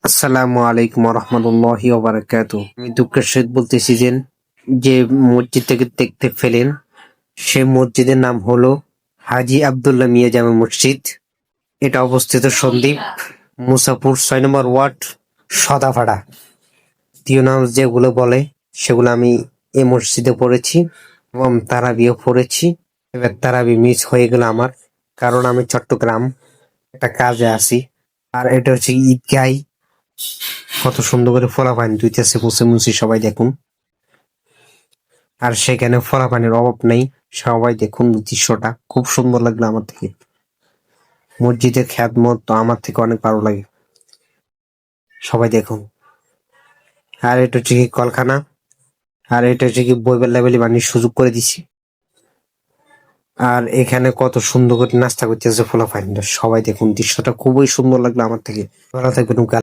আসসালামু আলাইকুম রহমতুল্লাহি ওবারাকাতু। আমি দুঃখের সহিত বলতেছি যে মসজিদ থেকে দেখতে পেলেন সে মসজিদের নাম হলো হাজী আব্দুল্লাহ মিয়া জামে মসজিদ। এটা অবস্থিত সন্দ্বীপ মুসাপুর ৬ নম্বর ওয়ার্ড সদাপাড়া। দ্বিতীয় নামাজ যেগুলো বলে সেগুলো আমি এই মসজিদে পড়েছি এবং তারাবিও পড়েছি। এবার তারাবি মিস হয়ে গেল আমার, কারণ আমি চট্টগ্রাম একটা কাজে আছি। আর এটা হচ্ছে ঈদগাহ। কত সুন্দর করে ফলাফাইন দুইতেছে মুছে সবাই দেখুন। আর সেখানে ফলাফাইনের অভাব নেই, সবাই দেখুন দৃশ্যটা খুব সুন্দর লাগলো আমার থেকে। মসজিদের খ্যাতমত তো আমার থেকে অনেক ভালো লাগে, সবাই দেখুন। আর এটা হচ্ছে কি কলখানা, আর এটা হচ্ছে কি বইবেল লেভেলে বানিয়ে সুযোগ করে দিছি। আর এখানে কত সুন্দর করে নাস্তা করতেছে ফলাফাইনটা, সবাই দেখুন দৃশ্যটা খুবই সুন্দর লাগলো আমার থেকে। ভালো থাকবেন।